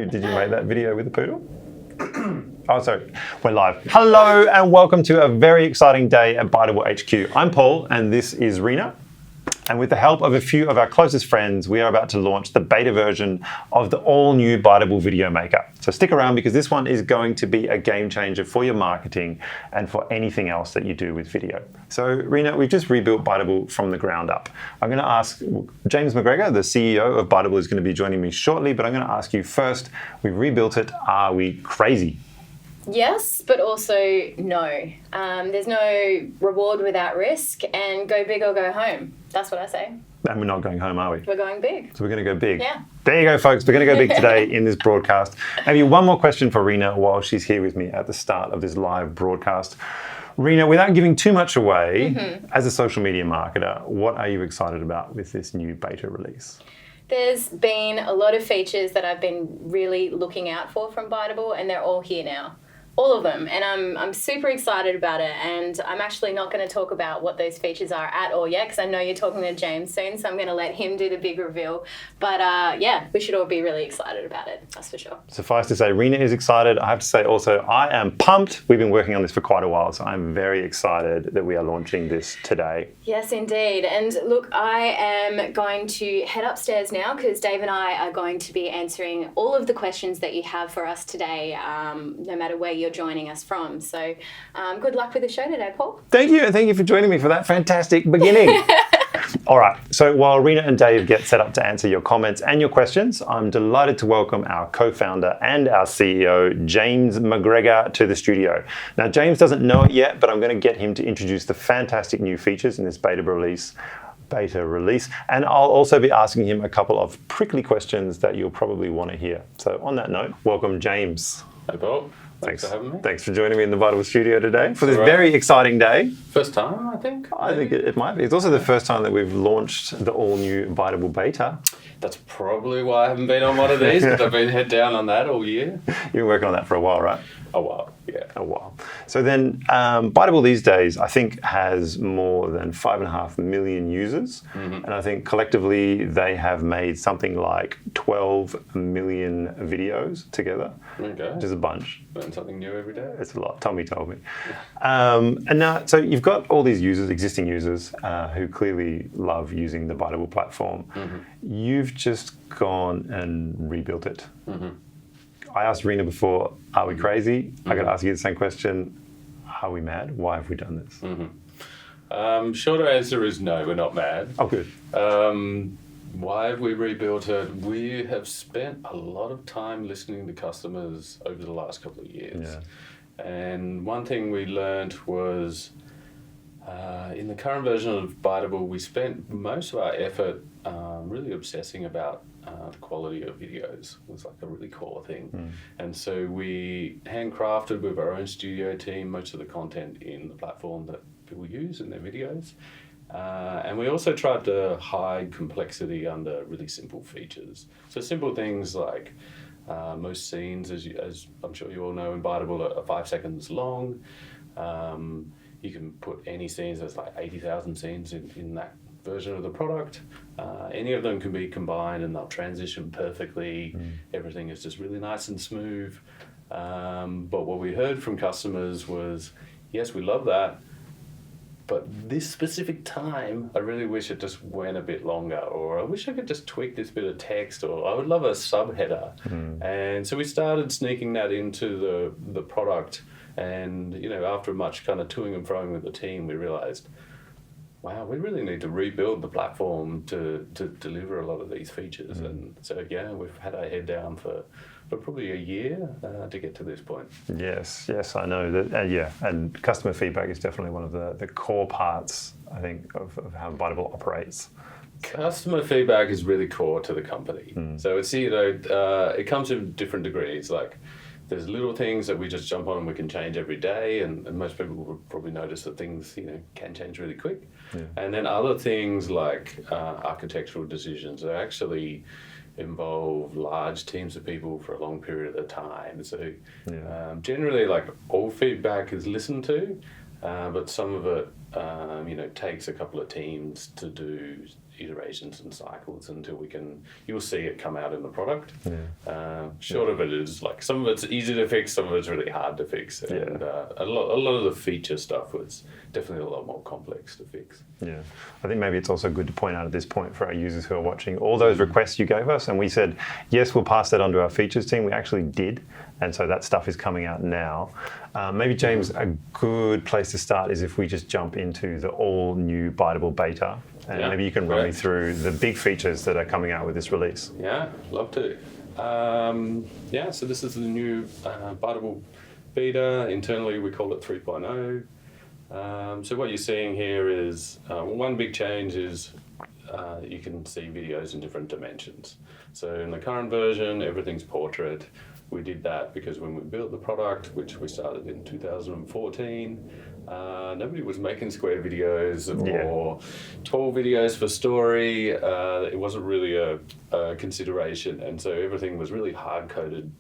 Did you make that video with the poodle? Oh, sorry. We're live. Hello and welcome to a very exciting day at Biteable HQ. I'm Paul and this is Rena. And with the help of a few of our closest friends, we are about to launch the beta version of the all-new Biteable Video Maker. So stick around because this one is going to be a game changer for your marketing and for anything else that you do with video. So Rena, we've just rebuilt Biteable from the ground up. I'm going to ask James McGregor, the CEO of Biteable, is going to be joining me shortly, but I'm going to ask you first, we've rebuilt it. Are we crazy? Yes, but also no. There's no reward without risk, and go big or go home. That's what I say. And we're not going home, are we? We're going big. So we're going to go big. Yeah. There you go, folks. We're going to go big today in this broadcast. Maybe one more question for Rena while she's here with me at the start of this live broadcast. Rena, without giving too much away, as a social media marketer, what are you excited about with this new beta release? There's been a lot of features that I've been really looking out for from Biteable, and they're all here now. All of them, and I'm super excited about it, and I'm actually not going to talk about what those features are at all yet because I know you're talking to James soon, so I'm going to let him do the big reveal. But yeah, we should all be really excited about it, that's for sure. Suffice to say, Rena is excited. I have to say also, I am pumped. We've been working on this for quite a while, so I'm very excited that we are launching this today. Yes, indeed. And look, I am going to head upstairs now because Dave and I are going to be answering all of the questions that you have for us today, no matter where you're joining us from. So good luck with the show today, Paul. Thank you, and thank you for joining me for that fantastic beginning. All right, so while Rena and Dave get set up to answer your comments and your questions, I'm delighted to welcome our co-founder and our CEO, James McGregor, to the studio. Now, James doesn't know it yet, but I'm going to get him to introduce the fantastic new features in this beta release, and I'll also be asking him a couple of prickly questions that you'll probably want to hear. So on that note, welcome, James. Hey, Paul. Thanks for having me. Thanks for joining me in the Biteable studio today for this very exciting day. First time, I think. I think it might be. It's also the first time that we've launched the all-new Biteable beta. That's probably why I haven't been on one of these, because I've been head down on that all year. You've been working on that for a while, right? A while, yeah. A while. So then Biteable these days, I think, has more than 5.5 million users. And I think collectively they have made something like 12 million videos together, which is a bunch. Learn something new every day. It's a lot. Tommy told me. And now, so you've got all these users, existing users, who clearly love using the Biteable platform. You've just gone and rebuilt it. I asked Rena before, are we crazy? I got to ask you the same question. Are we mad? Why have we done this? Shorter answer is no, we're not mad. Oh, good. Why have we rebuilt it? We have spent a lot of time listening to customers over the last couple of years. Yeah. And one thing we learned was in the current version of Biteable, we spent most of our effort really obsessing about the quality of videos. It was like a really core thing. And so we handcrafted with our own studio team most of the content in the platform that people use in their videos. And we also tried to hide complexity under really simple features. So simple things like most scenes, as I'm sure you all know, in Biteable, are 5 seconds long. You can put any scenes, there's like 80,000 scenes in that version of the product. Any of them can be combined and they'll transition perfectly. Everything is just really nice and smooth. But what we heard from customers was, yes, we love that, but this specific time, I really wish it just went a bit longer, or I wish I could just tweak this bit of text, or I would love a subheader. And so we started sneaking that into the product. And, you know, after much kind of toing and froing with the team, we realized, wow, we really need to rebuild the platform to deliver a lot of these features. And so, yeah, we've had our head down for probably a year to get to this point. Yes, I know that. And customer feedback is definitely one of the core parts, I think, of how Biteable operates. Customer feedback is really core to the company. So it's, you know, it comes in different degrees. Like, there's little things that we just jump on and we can change every day, and most people will probably notice that things, you know, can change really quick. And then other things like architectural decisions that actually involve large teams of people for a long period of time. So generally, like, all feedback is listened to, but some of it, you know, takes a couple of teams to do iterations and cycles until you'll see it come out in the product. Yeah. Short of it is like some of it's easy to fix, some of it's really hard to fix. And a lot of the feature stuff was definitely a lot more complex to fix. Yeah, I think maybe it's also good to point out at this point for our users who are watching, all those requests you gave us, and we said, yes, we'll pass that on to our features team. We actually did, and so that stuff is coming out now. Maybe, James, a good place to start is if we just jump into the all-new Biteable beta, and maybe you can run me through the big features that are coming out with this release. Yeah, love to. So this is the new Biteable beta. Internally, we call it 3.0. So what you're seeing here is one big change is you can see videos in different dimensions. So in the current version, everything's portrait. We did that because when we built the product, which we started in 2014, nobody was making square videos or tall videos for story. It wasn't really a consideration, and so everything was really hard-coded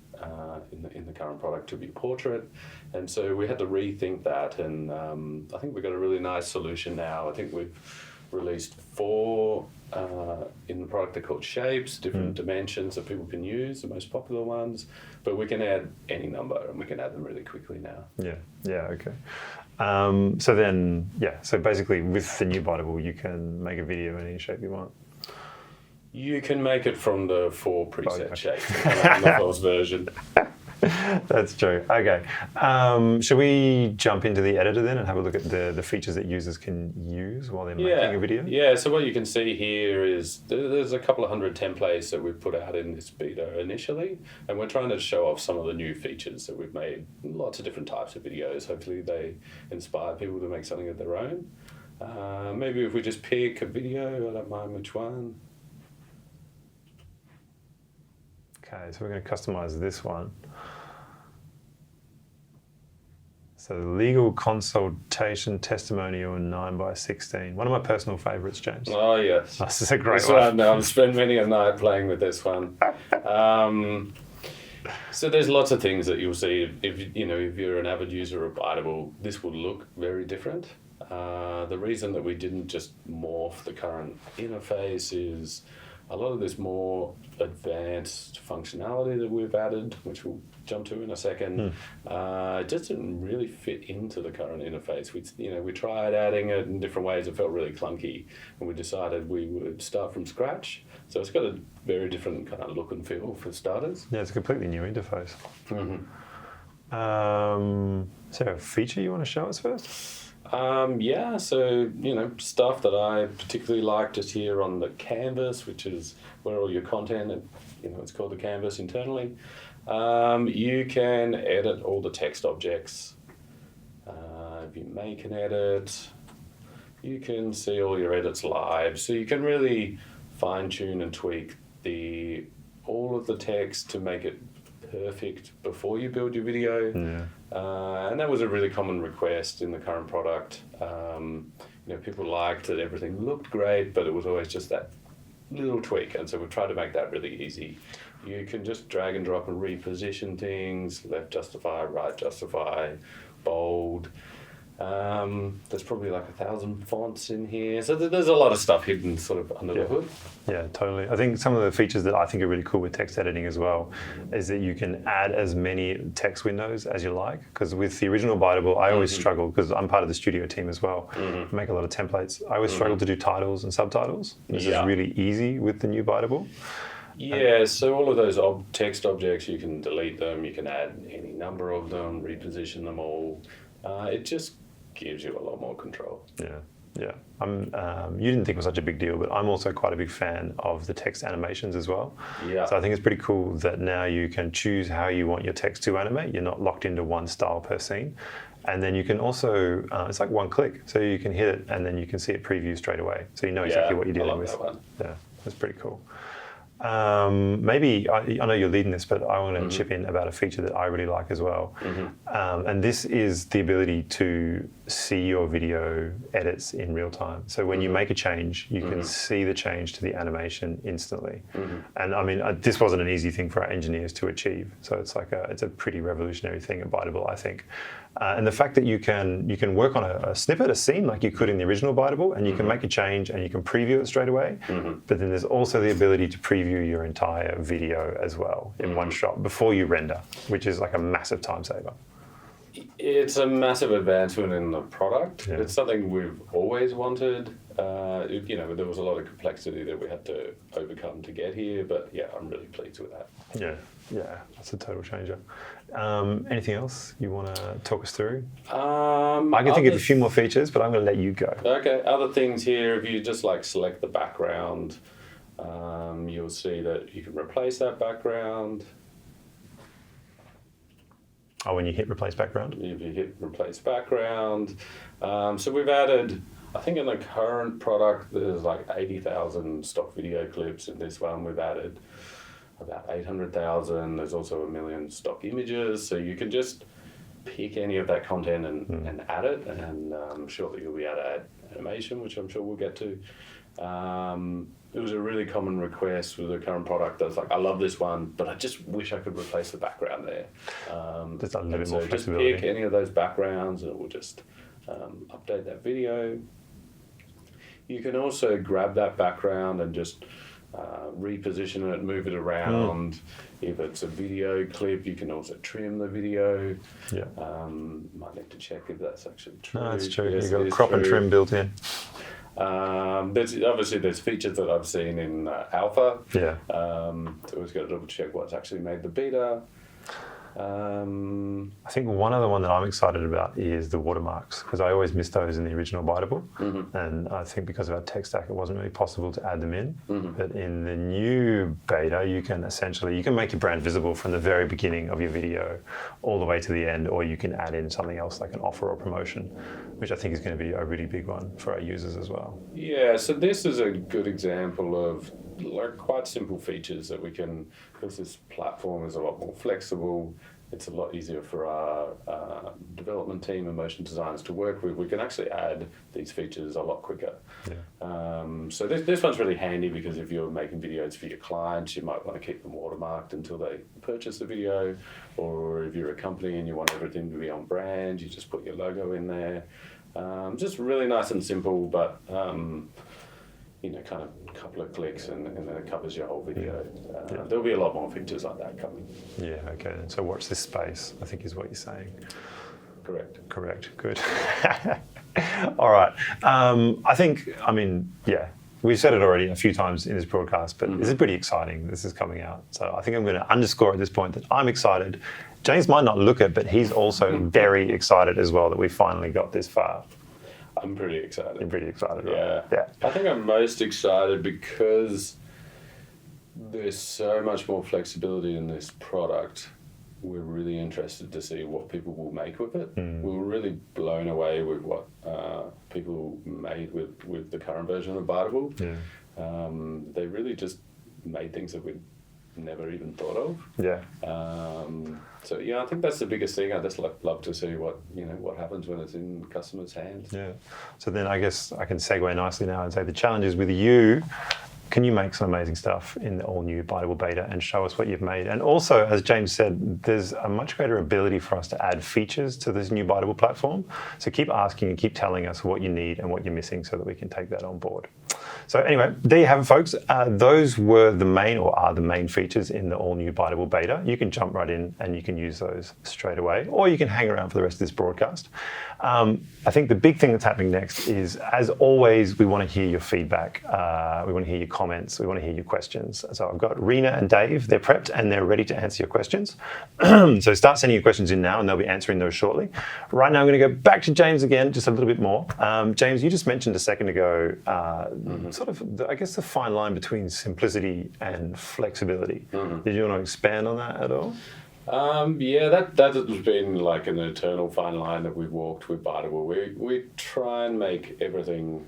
in the current product to be portrait. And so we had to rethink that, and I think we've got a really nice solution now. I think we've released 4 in the product. They're called shapes, different dimensions that people can use, the most popular ones, but we can add any number and we can add them really quickly now. Okay. So basically with the new Biteable, you can make a video in any shape you want. You can make it from the 4 preset shapes in the first version. That's true. Okay. Should we jump into the editor then and have a look at the features that users can use while they're making a video? Yeah, so what you can see here is there's a couple of hundred templates that we've put out in this beta initially, and we're trying to show off some of the new features that we've made. Lots of different types of videos. Hopefully they inspire people to make something of their own. Maybe if we just pick a video, I don't mind which one. Okay, so we're going to customize this one. So the legal consultation testimonial 9x16. One of my personal favourites, James. Oh yes, this is a great one. I've spent many a night playing with this one. So there's lots of things that you'll see if you're an avid user of Biteable. This will look very different. The reason that we didn't just morph the current interface is a lot of this more advanced functionality that we've added, which we'll jump to in a second, it just didn't really fit into the current interface. We tried adding it in different ways. It felt really clunky, and we decided we would start from scratch. So it's got a very different kind of look and feel for starters. Yeah, it's a completely new interface. Is there a feature you want to show us first? So stuff that I particularly like just here on the canvas, which is where all your content, it's called the canvas internally. You can edit all the text objects. If you make an edit, you can see all your edits live. So you can really fine tune and tweak all of the text to make it perfect before you build your video. And that was a really common request in the current product. People liked that everything looked great, but it was always just that little tweak, and so we've tried to make that really easy. You can just drag and drop and reposition things, left justify, right justify, bold. There's probably like 1,000 fonts in here. So there's a lot of stuff hidden sort of under the hood. Yeah, totally. I think some of the features that I think are really cool with text editing as well is that you can add as many text windows as you like. Because with the original Biteable, I always struggle, because I'm part of the studio team as well, make a lot of templates. I always struggle to do titles and subtitles. This is really easy with the new Biteable. Yeah, so all of those text objects, you can delete them, you can add any number of them, reposition them all. It just gives you a lot more control. Yeah. You didn't think it was such a big deal, but I'm also quite a big fan of the text animations as well. Yeah. So I think it's pretty cool that now you can choose how you want your text to animate. You're not locked into one style per scene. And then you can also, it's like one click. So you can hit it and then you can see it preview straight away. So you know exactly what you're dealing with. That one. Yeah, that's pretty cool. Maybe, I know you're leading this, but I want to chip in about a feature that I really like as well. And this is the ability to see your video edits in real time. So when you make a change, you can see the change to the animation instantly. And I mean, this wasn't an easy thing for our engineers to achieve. So it's like it's a pretty revolutionary thing at Biteable, I think. And the fact that you can work on a snippet, a scene, like you could in the original Biteable, and you can make a change and you can preview it straight away. But then there's also the ability to preview your entire video as well in one shot before you render, which is like a massive time saver. It's a massive advancement in the product. Yeah. It's something we've always wanted. There was a lot of complexity that we had to overcome to get here, but yeah, I'm really pleased with that. Yeah, that's a total changer. Anything else you want to talk us through? I can think of a few more features, but I'm going to let you go. Okay, other things here, if you just like select the background, you'll see that you can replace that background. Oh, when you hit replace background? If you hit replace background. So we've added, I think in the current product, there's like 80,000 stock video clips. In this one, we've added about 800,000. There's also 1 million stock images. So you can just pick any of that content and add it. And I'm sure that you'll be able to add animation, which I'm sure we'll get to. It was a really common request with the current product that's like, I love this one, but I just wish I could replace the background there. Just a little bit more just flexibility. pick any of those backgrounds and it will just update that video. You can also grab that background and just reposition it, move it around. If it's a video clip, you can also trim the video. Yeah. Might need to check if that's actually true. No, that's true. Yes, You've got crop and trim built in. There's features that I've seen in alpha. Yeah. So we've got to double check what's actually made the beta. I think one other one that I'm excited about is the watermarks, because I always missed those in the original Biteable. And I think because of our tech stack, it wasn't really possible to add them in. But in the new beta, you can make your brand visible from the very beginning of your video all the way to the end, or you can add in something else like an offer or promotion, which I think is going to be a really big one for our users as well. Yeah, so this is a good example of like quite simple features that we can, because this platform is a lot more flexible. It's a lot easier for our development team and motion designers to work with. We can actually add these features a lot quicker. Yeah. So this one's really handy because if you're making videos for your clients, you might want to keep them watermarked until they purchase the video. Or if you're a company and you want everything to be on brand, you just put your logo in there. Just really nice and simple, but kind of a couple of clicks and then it covers your whole video. There'll be a lot more features like that coming. Yeah, okay. So watch this space, I think is what you're saying. Correct. Good. All right. We've said it already a few times in this broadcast, but this is pretty exciting. This is coming out. So I think I'm going to underscore at this point that I'm excited. James might not look it, but he's also very excited as well that we finally got this far. I'm pretty excited. You're pretty excited, right? Yeah. I think I'm most excited because there's so much more flexibility in this product. We're really interested to see what people will make with it. We were really blown away with what people made with the current version of Biteable. Yeah. They really just made things that we'd never even thought of. Yeah. I think that's the biggest thing. I just love to see what happens when it's in customers' hands. Yeah. So then I guess I can segue nicely now and say the challenge is with you. Can you make some amazing stuff in the all-new Biteable beta and show us what you've made? And also, as James said, there's a much greater ability for us to add features to this new Biteable platform. So keep asking and keep telling us what you need and what you're missing so that we can take that on board. So anyway, there you have it, folks. Those were the main or are the main features in the all-new Biteable beta. You can jump right in and you can use those straight away, or you can hang around for the rest of this broadcast. I think the big thing that's happening next is, as always, we want to hear your feedback. We want to hear your comments. We want to hear your questions. So I've got Rena and Dave. They're prepped and they're ready to answer your questions. So start sending your questions in now and they'll be answering those shortly. Right now, I'm going to go back to James again, just a little bit more. James, you just mentioned a second ago, sort of, the fine line between simplicity and flexibility. Did you want to expand on that at all? That has been like an eternal fine line that we've walked with Biteable. We try and make everything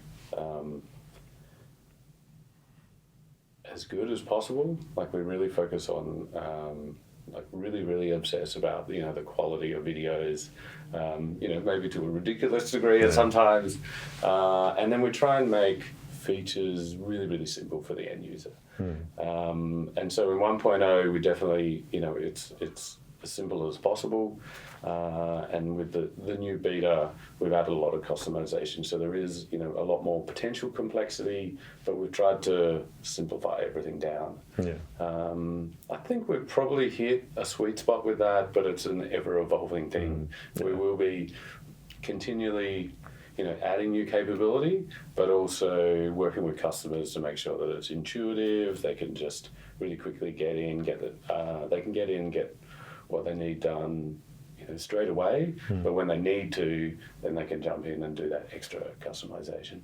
as good as possible. Like we really focus on really obsess about the quality of videos, maybe to a ridiculous degree at sometimes, and then we try and make features really simple for the end user. And so in 1.0 we definitely it's as simple as possible, and with the new beta we've added a lot of customization, so there is a lot more potential complexity, but we've tried to simplify everything down. I think we've probably hit a sweet spot with that, but it's an ever evolving thing. We will be continually adding new capability, but also working with customers to make sure that it's intuitive. They can just really quickly get what they need done straight away, but when they need to, then they can jump in and do that extra customization.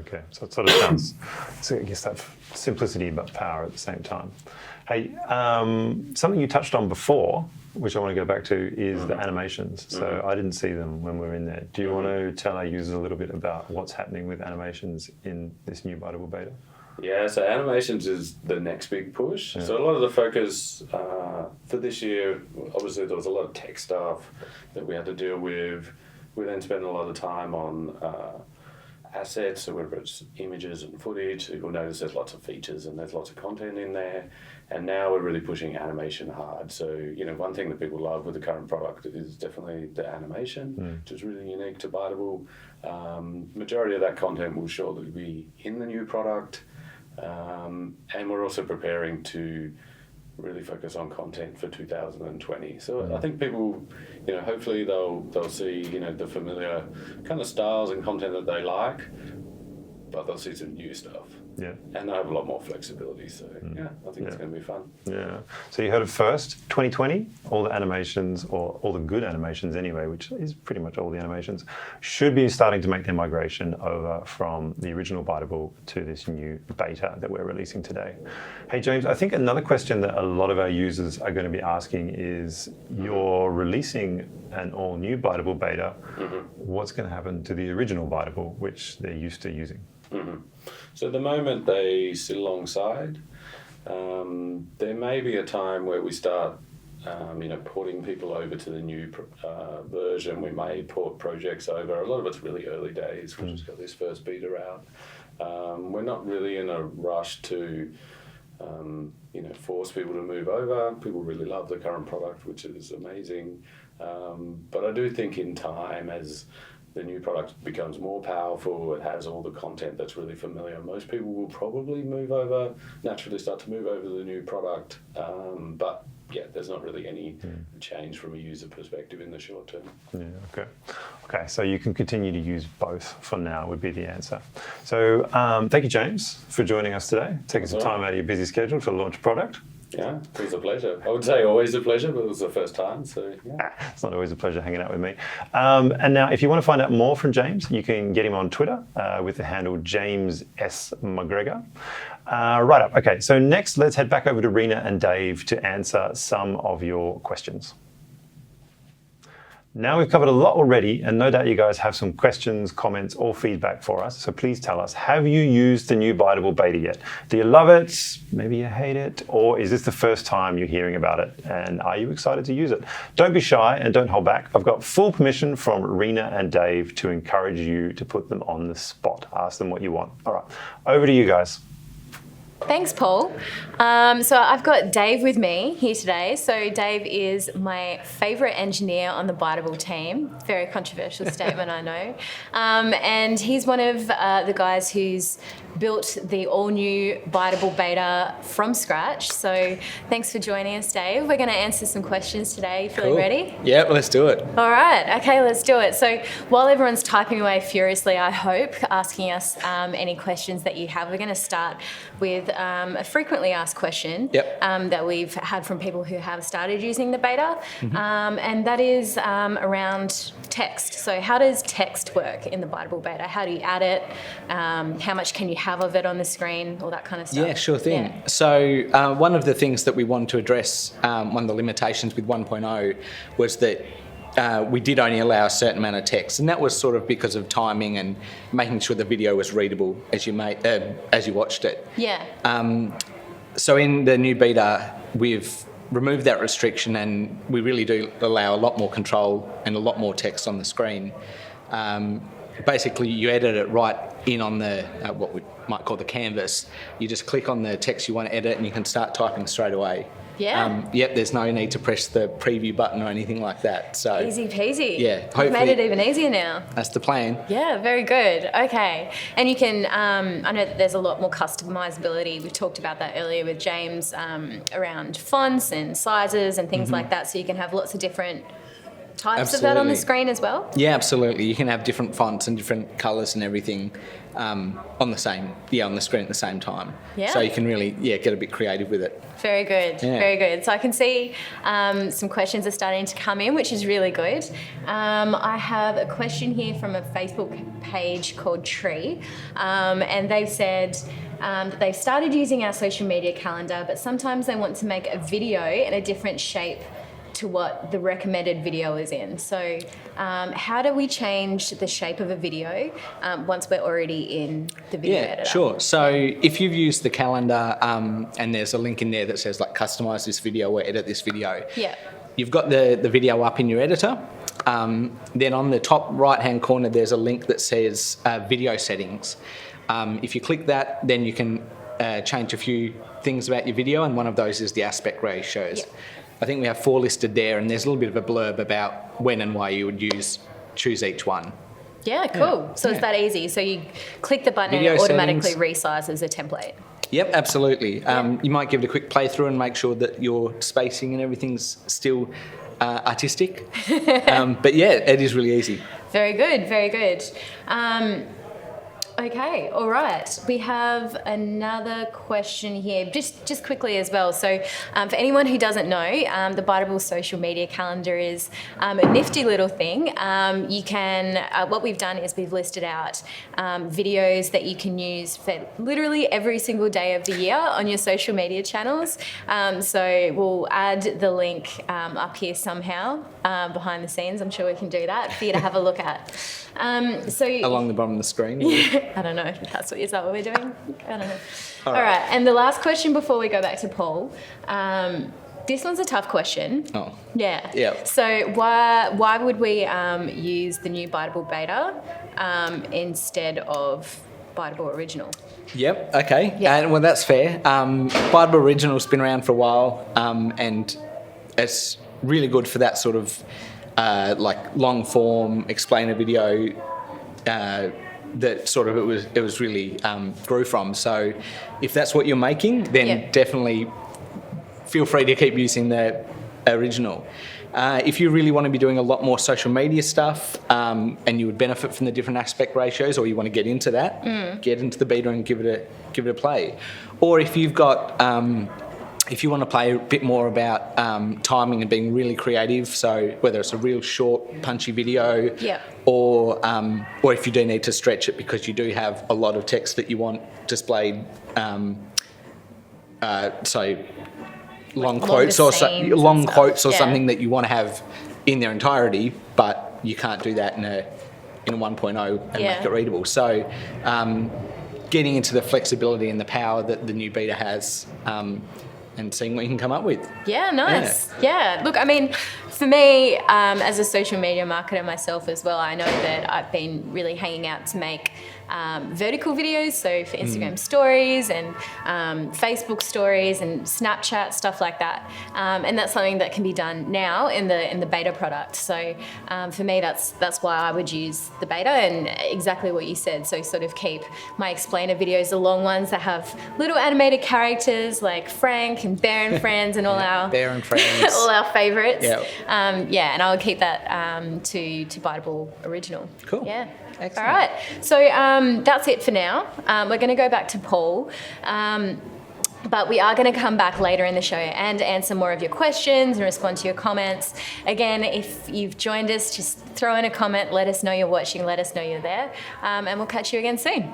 Okay. So it sort of sounds, so I guess that simplicity but power at the same time. Hey, something you touched on before, which I want to go back to, is the animations. So I didn't see them when we were in there. Do you want to tell our users a little bit about what's happening with animations in this new Biteable beta? Yeah, so animations is the next big push. So a lot of the focus for this year, obviously there was a lot of tech stuff that we had to deal with. We then spent a lot of time on assets, so whether it's images and footage. You'll notice there's lots of features and there's lots of content in there. And now we're really pushing animation hard. So, one thing that people love with the current product is definitely the animation, which is really unique to Biteable. Majority of that content will shortly be in the new product. And we're also preparing to really focus on content for 2020. So I think people, hopefully they'll see, the familiar kind of styles and content that they like, but they'll see some new stuff. And they have a lot more flexibility. So I think it's going to be fun. So you heard it first, 2020, all the animations, or all the good animations anyway, which is pretty much all the animations, should be starting to make their migration over from the original Biteable to this new beta that we're releasing today. Hey James, I think another question that a lot of our users are going to be asking is, you're releasing an all new Biteable beta, what's going to happen to the original Biteable, which they're used to using? So at the moment they sit alongside. There may be a time where we start, porting people over to the new version. We may port projects over. A lot of it's really early days. We've just got this first beta out. We're not really in a rush to, force people to move over. People really love the current product, which is amazing. But I do think in time, as the new product becomes more powerful, it has all the content that's really familiar, most people will probably naturally start to move over to the new product. But there's not really any change from a user perspective in the short term. Okay, so you can continue to use both for now would be the answer. So thank you, James, for joining us today, taking some time out of your busy schedule to launch a product. Yeah, it was a pleasure. I would say always a pleasure, but it was the first time, so It's not always a pleasure hanging out with me. And now, if you want to find out more from James, you can get him on Twitter with the handle James S. McGregor. Right up. Okay, so next, let's head back over to Rena and Dave to answer some of your questions. Now we've covered a lot already, and no doubt you guys have some questions, comments, or feedback for us. So please tell us, have you used the new Biteable beta yet? Do you love it? Maybe you hate it? Or is this the first time you're hearing about it? And are you excited to use it? Don't be shy and don't hold back. I've got full permission from Rena and Dave to encourage you to put them on the spot. Ask them what you want. All right, over to you guys. Thanks, Paul. So I've got Dave with me here today. So Dave is my favourite engineer on the Biteable team. Very controversial statement, I know. And he's one of the guys who's built the all-new Biteable beta from scratch. So thanks for joining us, Dave. We're going to answer some questions today. Feeling ready? Yeah, let's do it. All right. Okay, let's do it. So while everyone's typing away furiously, I hope, asking us any questions that you have, we're going to start with a frequently asked question that we've had from people who have started using the beta, and that is around text. So how does text work in the Biteable beta? How do you add it? How much can you have of it on the screen? All that kind of stuff. Yeah, sure thing. Yeah. So one of the things that we wanted to address, one of the limitations with 1.0 was that we did only allow a certain amount of text, and that was sort of because of timing and making sure the video was readable as you watched it. Yeah. So in the new beta, we've removed that restriction, and we really do allow a lot more control and a lot more text on the screen. Basically, you edit it right in on the what we might call the canvas. You just click on the text you want to edit, and you can start typing straight away. Yeah. There's no need to press the preview button or anything like that. So Easy peasy. Yeah, We've made it even easier now. That's the plan. Yeah, very good. Okay. And you can, I know that there's a lot more customizability. We talked about that earlier with James around fonts and sizes and things like that. So you can have lots of different types of that on the screen as well? Yeah, absolutely. You can have different fonts and different colours and everything on the screen at the same time. Yeah. So you can really, get a bit creative with it. Very good, very good. So I can see some questions are starting to come in, which is really good. I have a question here from a Facebook page called Tree, and they've said that they've started using our social media calendar, but sometimes they want to make a video in a different shape to what the recommended video is in. So how do we change the shape of a video once we're already in the video editor? Sure. So if you've used the calendar and there's a link in there that says like customize this video or edit this video, you've got the video up in your editor. Then on the top right hand corner there's a link that says video settings. If you click that, then you can change a few things about your video, and one of those is the aspect ratios. I think we have 4 listed there, and there's a little bit of a blurb about when and why you would choose each one. Yeah, cool. So it's that easy. So you click the button Video and it automatically settings. resizes a template. Yep, absolutely. You might give it a quick playthrough and make sure that your spacing and everything's still artistic. But yeah, it is really easy. Very good, very good. Okay, all right. We have another question here, just quickly as well. So for anyone who doesn't know, the Biteable social media calendar is a nifty little thing. You can, what we've done is we've listed out videos that you can use for literally every single day of the year on your social media channels. So we'll add the link up here somehow behind the scenes. I'm sure we can do that for you to have a look at. Along the bottom of the screen? I don't know if is that what we're doing? I don't know. All right. And the last question before we go back to Paul. This one's a tough question. Oh. Yeah. So why would we use the new Biteable beta instead of Biteable Original? Yep, okay. And well, that's fair. Biteable Original's been around for a while, and it's really good for that sort of like long form explainer video that sort of it was really grew from. So if that's what you're making, then definitely feel free to keep using the original. If you really want to be doing a lot more social media stuff and you would benefit from the different aspect ratios, or you want to get into that, get into the beta and give it a play. Or if you've got if you want to play a bit more about timing and being really creative, so whether it's a real short, punchy video, or if you do need to stretch it because you do have a lot of text that you want displayed, so long quotes or something that you want to have in their entirety, but you can't do that in a 1.0 and make it readable. So getting into the flexibility and the power that the new beta has, and seeing what you can come up with. Yeah, nice. Yeah. Look, I mean, for me, as a social media marketer myself as well, I know that I've been really hanging out to make vertical videos, so for Instagram stories and Facebook stories and Snapchat, stuff like that. And that's something that can be done now in the beta product. So for me, that's why I would use the beta, and exactly what you said. So sort of keep my explainer videos, the long ones that have little animated characters like Frank and Bear and Friends and all our Bear and Friends, all our favourites. Yeah. And I would keep that to Biteable Original. Cool. Yeah. Excellent. All right. So that's it for now. We're going to go back to Paul. But we are going to come back later in the show and answer more of your questions and respond to your comments. Again, if you've joined us, just throw in a comment. Let us know you're watching. Let us know you're there. And we'll catch you again soon.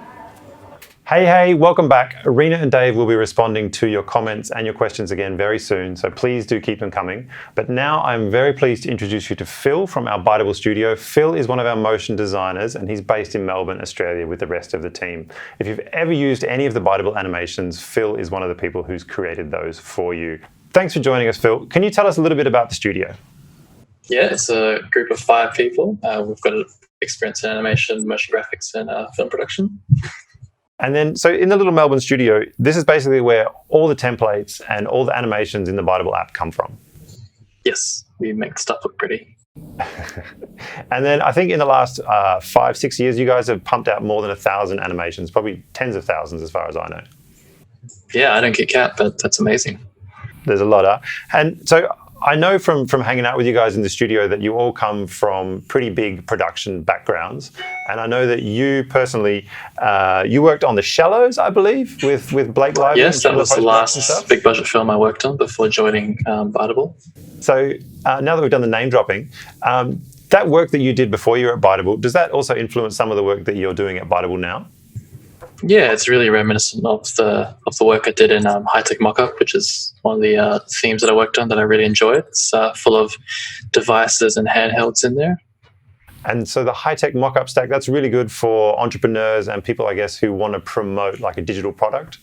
Hey, welcome back. Rena and Dave will be responding to your comments and your questions again very soon, so please do keep them coming. But now I'm very pleased to introduce you to Phil from our Biteable studio. Phil is one of our motion designers, and he's based in Melbourne, Australia with the rest of the team. If you've ever used any of the Biteable animations, Phil is one of the people who's created those for you. Thanks for joining us, Phil. Can you tell us a little bit about the studio? Yeah, it's a group of 5 people. We've got experience in animation, motion graphics, and film production. And then, so in the little Melbourne studio, this is basically where all the templates and all the animations in the Biteable app come from. Yes, we make stuff look pretty. And then I think in the last 5-6 years, you guys have pumped out more than 1,000 animations, probably tens of thousands as far as I know. Yeah, I don't get count, but that's amazing. There's a lot. And so I know from hanging out with you guys in the studio that you all come from pretty big production backgrounds. And I know that you personally, you worked on The Shallows, I believe, with Blake Lively. Yes, that was the last big budget film I worked on before joining Biteable. So now that we've done the name dropping, that work that you did before you were at Biteable, does that also influence some of the work that you're doing at Biteable now? Yeah, it's really reminiscent of the work I did in High-Tech Mockup, which is one of the themes that I worked on that I really enjoyed. It's full of devices and handhelds in there. And so the High-Tech Mockup stack, that's really good for entrepreneurs and people, I guess, who want to promote like a digital product?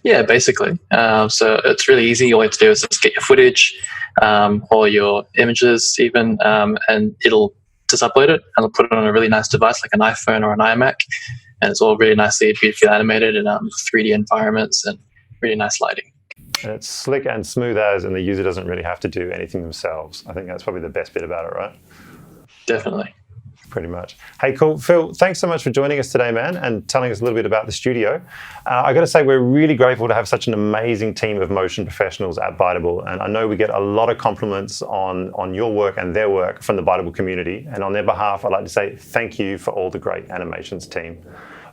Yeah, basically. So it's really easy. All you have to do is just get your footage or your images even, and it'll just upload it and it'll put it on a really nice device like an iPhone or an iMac. And it's all really nicely, beautifully animated in 3D environments and really nice lighting. And it's slick and smooth as, and the user doesn't really have to do anything themselves. I think that's probably the best bit about it, right? Definitely. Pretty much. Hey, cool. Phil, thanks so much for joining us today, man, and telling us a little bit about the studio. I got to say, we're really grateful to have such an amazing team of motion professionals at Biteable, and I know we get a lot of compliments on your work and their work from the Biteable community, and on their behalf, I'd like to say thank you for all the great animations team.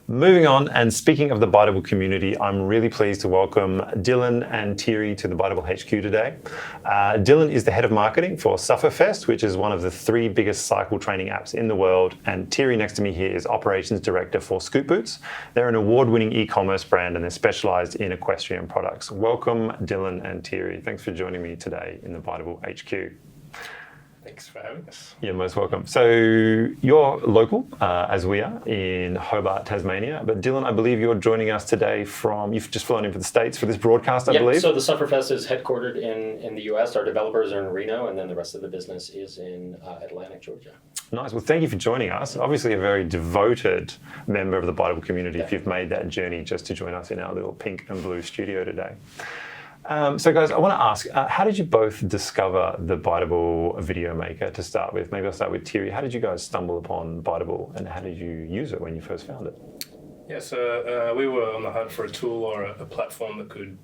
Moving on, and speaking of the Biteable community, I'm really pleased to welcome Dylan and Thierry to the Biteable HQ today. Dylan is the head of marketing for Sufferfest, which is one of the 3 biggest cycle training apps in the world, and Thierry next to me here is operations director for Scoot Boots. They're an award-winning e-commerce brand and they're specialized in equestrian products. Welcome, Dylan and Thierry. Thanks for joining me today in the Biteable HQ. Thanks for having us. You're most welcome. So you're local, as we are, in Hobart, Tasmania. But Dylan, I believe you're joining us today you've just flown in for the States for this broadcast, I believe? So the Sufferfest is headquartered in the US. Our developers are in Reno, and then the rest of the business is in Atlanta, Georgia. Nice. Well, thank you for joining us. Obviously a very devoted member of the Biteable community if you've made that journey just to join us in our little pink and blue studio today. So guys, I want to ask, how did you both discover the Biteable video maker to start with? Maybe I'll start with Thierry. How did you guys stumble upon Biteable and how did you use it when you first found it? Yeah, so we were on the hunt for a tool or a platform that could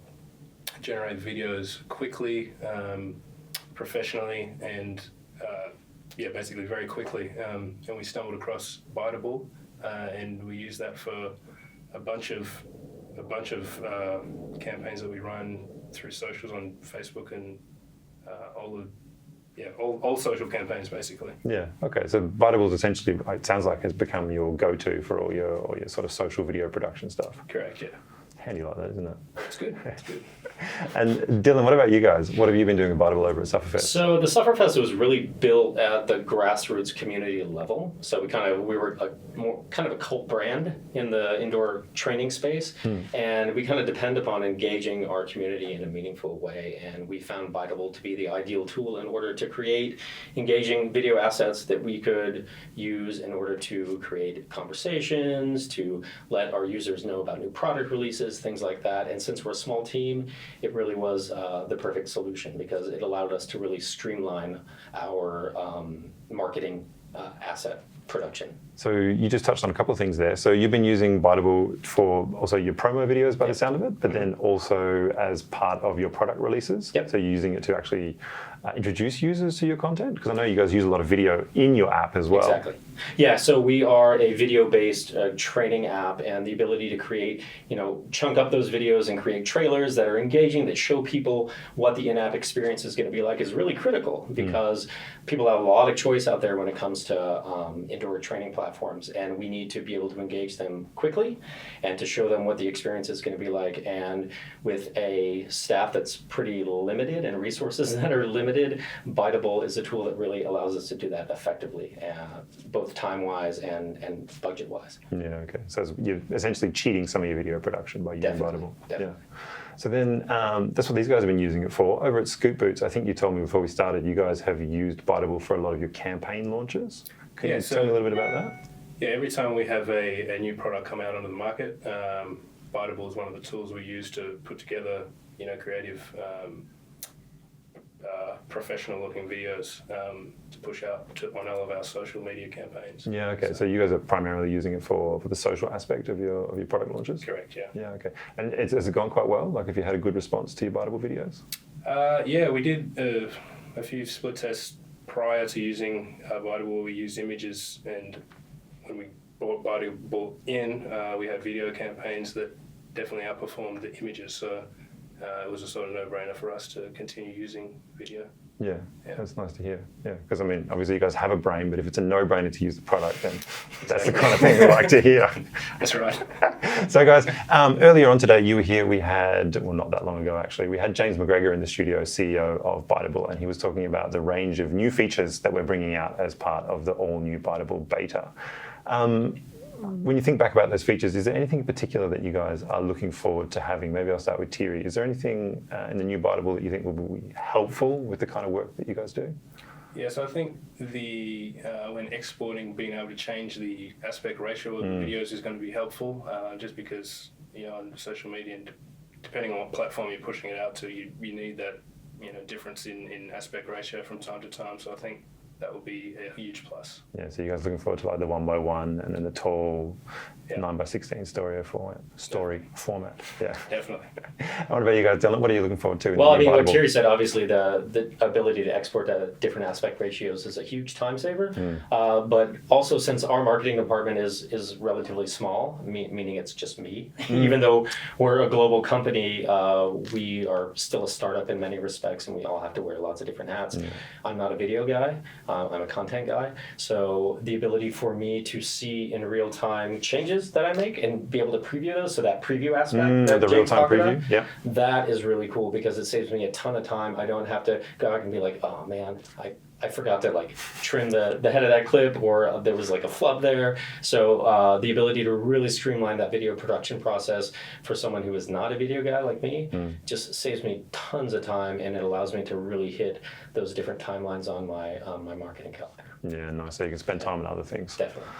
generate videos quickly, professionally, and basically very quickly. And we stumbled across Biteable, and we used that for a bunch of campaigns that we run through socials on Facebook and all social campaigns basically. Yeah. Okay. So Biteable essentially, it sounds like, has become your go-to for all your sort of social video production stuff. Correct. Yeah. Handy like that, isn't it? It's good. It's good. And Dylan, what about you guys? What have you been doing with Biteable over at Sufferfest? So the Sufferfest was really built at the grassroots community level. So we were kind of a cult brand in the indoor training space, and we kind of depend upon engaging our community in a meaningful way. And we found Biteable to be the ideal tool in order to create engaging video assets that we could use in order to create conversations, to let our users know about new product releases, things like that. And since we're a small team, it really was the perfect solution because it allowed us to really streamline our marketing asset production. So you just touched on a couple of things there. So you've been using Biteable for also your promo videos by the sound of it, but then also as part of your product releases. Yep. So you're using it to actually introduce users to your content? Because I know you guys use a lot of video in your app as well. Exactly. Yeah, so we are a video-based training app, and the ability to create, chunk up those videos and create trailers that are engaging, that show people what the in-app experience is going to be like is really critical, because people have a lot of choice out there when it comes to indoor training platforms, and we need to be able to engage them quickly and to show them what the experience is going to be like. And with a staff that's pretty limited and resources that are limited, Biteable is a tool that really allows us to do that effectively, both time-wise and budget-wise. Yeah, okay. So you're essentially cheating some of your video production by using Biteable. Definitely. Yeah. So then that's what these guys have been using it for. Over at Scoop Boots, I think you told me before we started, you guys have used Biteable for a lot of your campaign launches. Can you tell me a little bit about that? Yeah, every time we have a new product come out onto the market, Biteable is one of the tools we use to put together, creative, professional-looking videos to push out on all of our social media campaigns. Yeah, okay. So you guys are primarily using it for the social aspect of your product launches? Correct, yeah. Yeah, okay. And has it gone quite well? Like, have you had a good response to your Biteable videos? Yeah, we did a few split tests prior to using Biteable. We used images, and when we brought Biteable in, we had video campaigns that definitely outperformed the images. So it was a sort of no-brainer for us to continue using video. Yeah, that's nice to hear. Yeah, because I mean, obviously you guys have a brain, but if it's a no-brainer to use the product, then that's the kind of thing we like to hear. That's right. So guys, earlier on today, you were here, we had, well, not that long ago actually, we had James McGregor in the studio, CEO of Biteable, and he was talking about the range of new features that we're bringing out as part of the all-new Biteable beta. When you think back about those features, is there anything in particular that you guys are looking forward to having? Maybe I'll start with Thierry. Is there anything in the new Biteable that you think will be helpful with the kind of work that you guys do? Yeah, so I think when exporting, being able to change the aspect ratio of the videos is going to be helpful, just because on social media, and depending on what platform you're pushing it out to, you need that difference in aspect ratio from time to time. So I think that will be a huge plus. Yeah, so you guys looking forward to like the 1x1 and then the tall 9x16 story format. Yeah, definitely. What about you guys, Dylan? What are you looking forward to? Well, I mean, what Thierry said, obviously the ability to export at different aspect ratios is a huge time saver. But also, since our marketing department is relatively small, meaning it's just me, even though we're a global company, we are still a startup in many respects, and we all have to wear lots of different hats. I'm not a video guy. I'm a content guy. So the ability for me to see in real time changes that I make and be able to preview those, so that preview aspect, that the real time preview, that is really cool, because it saves me a ton of time. I don't have to go back and be like, oh man, I forgot to like trim the head of that clip, or there was like a flub there. So the ability to really streamline that video production process for someone who is not a video guy like me just saves me tons of time, and it allows me to really hit those different timelines on my marketing calendar. Yeah, nice. So you can spend time on other things. Definitely.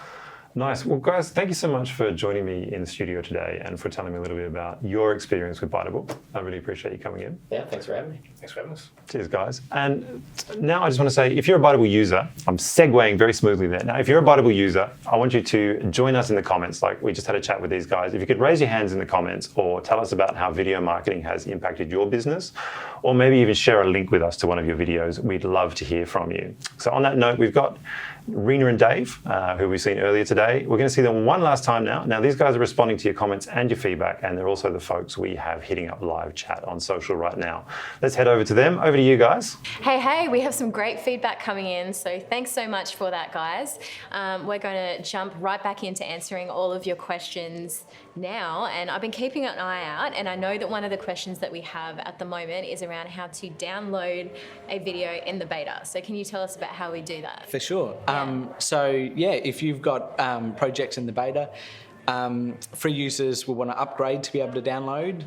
Nice. Well, guys, thank you so much for joining me in the studio today and for telling me a little bit about your experience with Biteable. I really appreciate you coming in. Yeah, thanks for having me. Thanks for having us. Cheers, guys. And now I just want to say, if you're a Biteable user, I'm segueing very smoothly there. Now, if you're a Biteable user, I want you to join us in the comments. Like we just had a chat with these guys. If you could raise your hands in the comments, or tell us about how video marketing has impacted your business, or maybe even share a link with us to one of your videos. We'd love to hear from you. So on that note, we've got Rena and Dave, who we've seen earlier today. We're going to see them one last time now. Now, these guys are responding to your comments and your feedback, and they're also the folks we have hitting up live chat on social right now. Let's head over to them. Over to you guys. Hey, we have some great feedback coming in, so thanks so much for that, guys. We're going to jump right back into answering all of your questions now, and I've been keeping an eye out, and I know that one of the questions that we have at the moment is around how to download a video in the beta. So can you tell us about how we do that? For sure. If you've got projects in the beta, free users will want to upgrade to be able to download.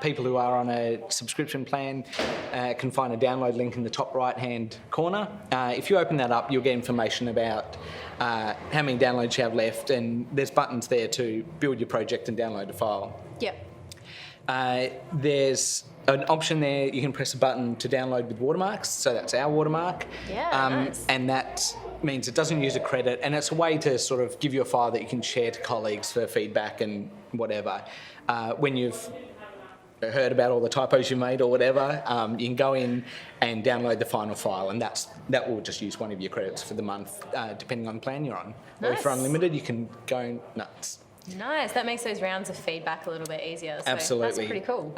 People who are on a subscription plan can find a download link in the top right-hand corner. If you open that up, you'll get information about how many downloads you have left, and there's buttons there to build your project and download a file. Yep. There's an option there, you can press a button to download with watermarks, so that's our watermark. Yeah, nice. And that means it doesn't use a credit, and it's a way to sort of give you a file that you can share to colleagues for feedback and whatever. When you've heard about all the typos you made or whatever, you can go in and download the final file, and that will just use one of your credits for the month, depending on the plan you're on. Or if you're Nice. unlimited, you can go nuts. Nice. That makes those rounds of feedback a little bit easier. So Absolutely. That's pretty cool.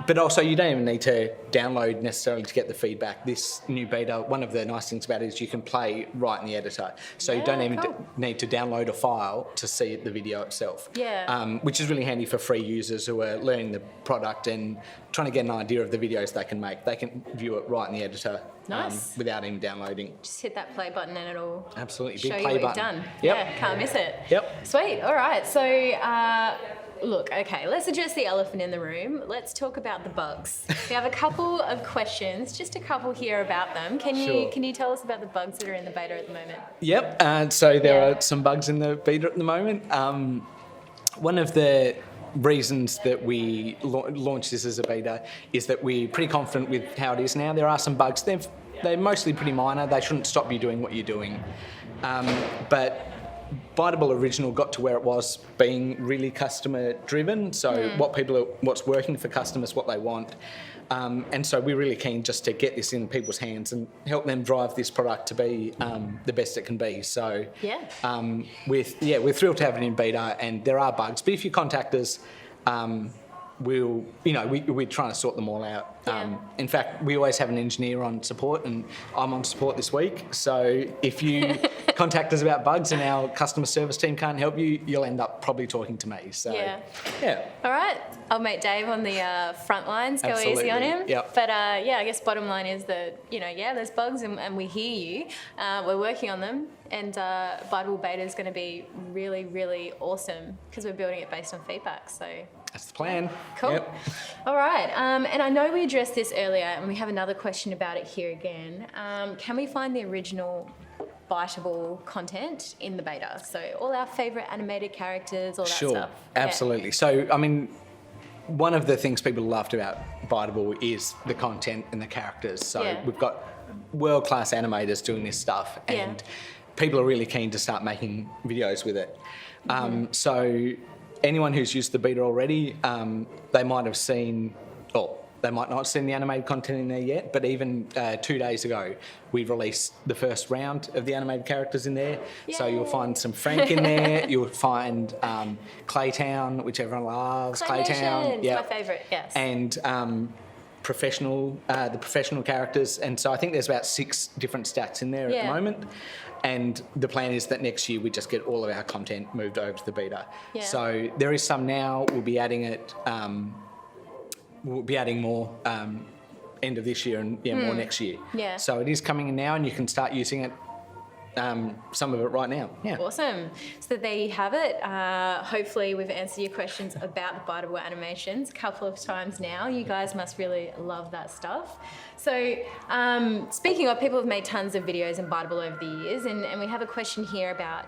But also, you don't even need to download necessarily to get the feedback. This new beta, one of the nice things about it is you can play right in the editor. So you don't even cool. need to download a file to see the video itself. Yeah. Which is really handy for free users who are learning the product and trying to get an idea of the videos they can make. They can view it right in the editor Nice. without even downloading. Just hit that play button and it'll Absolutely. show Big you play what button. you've done. Yep. Yeah, can't miss it. Yep. Sweet. All right. So, look, okay, let's address the elephant in the room. Let's talk about the bugs. We have a couple of questions, just a couple here about them. Can you tell us about the bugs that are in the beta at the moment? Yep. So there are some bugs in the beta at the moment. One of the reasons that we launched this as a beta is that we're pretty confident with how it is now. There are some bugs. They're mostly pretty minor. They shouldn't stop you doing what you're doing. But Biteable Original got to where it was being really customer driven. So what's working for customers, what they want. And so we're really keen just to get this in people's hands and help them drive this product to be the best it can be. So we're thrilled to have it in beta, and there are bugs. But if you contact us, we're trying to sort them all out. Yeah. In fact, we always have an engineer on support, and I'm on support this week. So if you contact us about bugs and our customer service team can't help you, you'll end up probably talking to me. So yeah. All right. I'll mate Dave on the front lines. Go Absolutely. easy on him. Yep. But I guess bottom line is that, there's bugs and we hear you. We're working on them. And Biteable Beta is going to be really, really awesome because we're building it based on feedback. So That's the plan. cool. Yep. All right. And I know we addressed this earlier, and we have another question about it here again. Can we find the original Biteable content in the beta? So all our favourite animated characters, all that Sure, stuff. Yeah. absolutely. So, I mean, one of the things people loved about Biteable is the content and the characters. So we've got world-class animators doing this stuff, and people are really keen to start making videos with it. So anyone who's used the beta already, they might have seen, or they might not have seen the animated content in there yet, but even 2 days ago, we released the first round of the animated characters in there. So you'll find some Frank in there, you'll find Claytown, which everyone loves. Claytown, It's my favourite, yes. And the professional characters. And so I think there's about 6 different stats in there at the moment. And the plan is that next year we just get all of our content moved over to the beta. Yeah. So there is some now, we'll be adding it, we'll be adding more end of this year and more next year. Yeah. So it is coming in now, and you can start using it, some of it right now. Yeah. Awesome. So there you have it. Hopefully we've answered your questions about the Biteable animations a couple of times now. You guys must really love that stuff. So speaking of, people have made tons of videos in Biteable over the years, and we have a question here about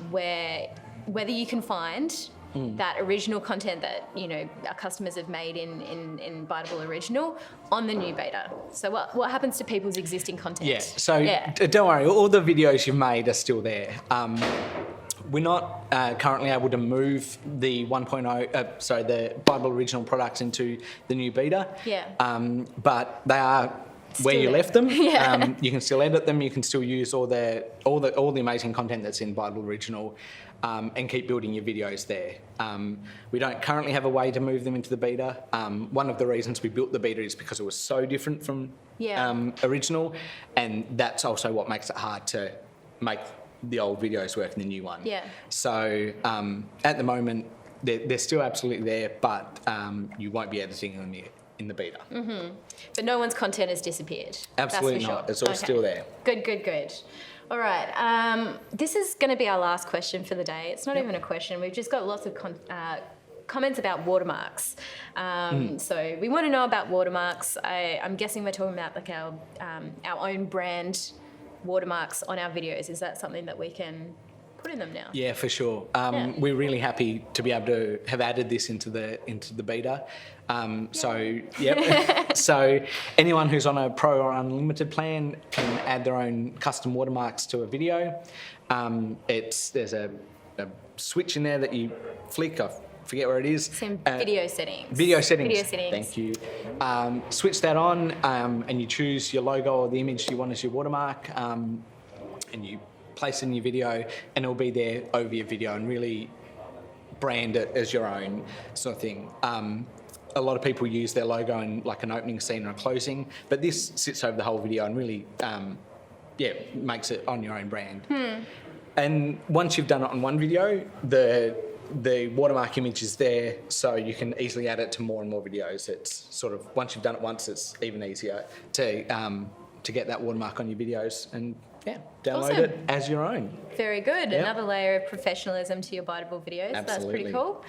whether you can find that original content that our customers have made in Biteable Original on the new beta. So what happens to people's existing content? Yeah, so don't worry, all the videos you've made are still there. We're not currently able to move the 1.0, the Biteable Original products into the new beta. Yeah. But they are where you left them. You can still edit them. You can still use all the amazing content that's in Biteable Original, and keep building your videos there. We don't currently have a way to move them into the beta. One of the reasons we built the beta is because it was so different from original, and that's also what makes it hard to make the old videos work in the new one. Yeah. So at the moment, they're still absolutely there, but you won't be editing them in the beta. But no one's content has disappeared. Absolutely That's for not. sure. It's all still there. Good. All right. This is going to be our last question for the day. It's not even a question. We've just got lots of comments about watermarks. So we want to know about watermarks. I'm guessing we're talking about like our own brand watermarks on our videos. Is that something that we can put in them now? Yeah, for sure. We're really happy to be able to have added this into the beta. So anyone who's on a Pro or Unlimited plan can add their own custom watermarks to a video. There's a switch in there that you flick. I've forget where it is. It's in video settings. Video settings. Video settings. Thank you. Switch that on, and you choose your logo or the image you want as your watermark, and you place it in your video, and it'll be there over your video, and really brand it as your own sort of thing. A lot of people use their logo in like an opening scene or a closing, but this sits over the whole video and really, makes it on your own brand. And once you've done it on one video, the watermark image is there, so you can easily add it to more and more videos. It's sort of, once you've done it once, it's even easier to get that watermark on your videos and download Awesome. it as your own. Very good. Yep. Another layer of professionalism to your Biteable videos. Absolutely. That's pretty cool.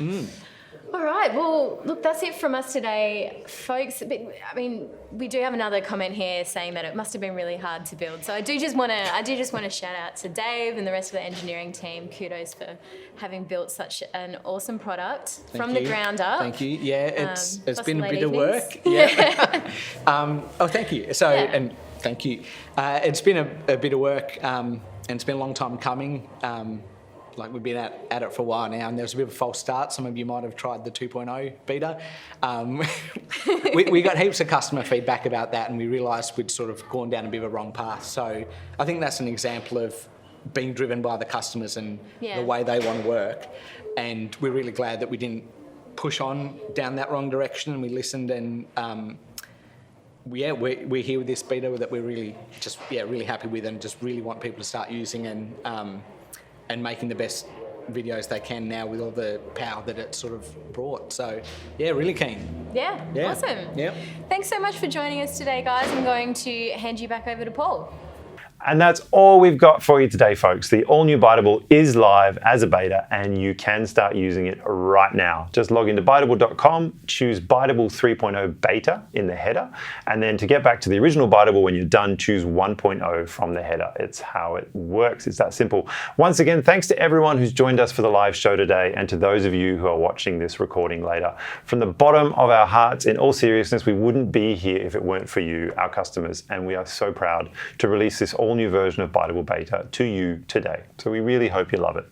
All right. Well, look, that's it from us today, folks. I mean, we do have another comment here saying that it must have been really hard to build. So I do just want to shout out to Dave and the rest of the engineering team. Kudos for having built such an awesome product from the ground up. Thank you. Yeah, it's plus been a late bit of evenings. work. Yeah. Thank you. So, and thank you. It's been a bit of work, and it's been a long time coming. Like we've been at it for a while now, and there was a bit of a false start. Some of you might have tried the 2.0 beta. We got heaps of customer feedback about that, and we realised we'd sort of gone down a bit of a wrong path. So I think that's an example of being driven by the customers and the way they want to work. And we're really glad that we didn't push on down that wrong direction, and we listened, and we're here with this beta that we're really really happy with, and just really want people to start using and making the best videos they can now with all the power that it sort of brought. So, really keen. Yeah, awesome. Yep. Thanks so much for joining us today, guys. I'm going to hand you back over to Paul. And that's all we've got for you today, folks. The all-new Biteable is live as a beta, and you can start using it right now. Just log into biteable.com, choose Biteable 3.0 beta in the header, and then to get back to the original Biteable when you're done, choose 1.0 from the header. It's how it works. It's that simple. Once again, thanks to everyone who's joined us for the live show today, and to those of you who are watching this recording later. From the bottom of our hearts, in all seriousness, we wouldn't be here if it weren't for you, our customers, and we are so proud to release this all-new version of Biteable Beta to you today. So we really hope you love it.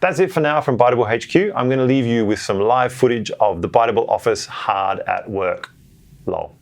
That's it for now from Biteable HQ. I'm going to leave you with some live footage of the Biteable office hard at work. Lol.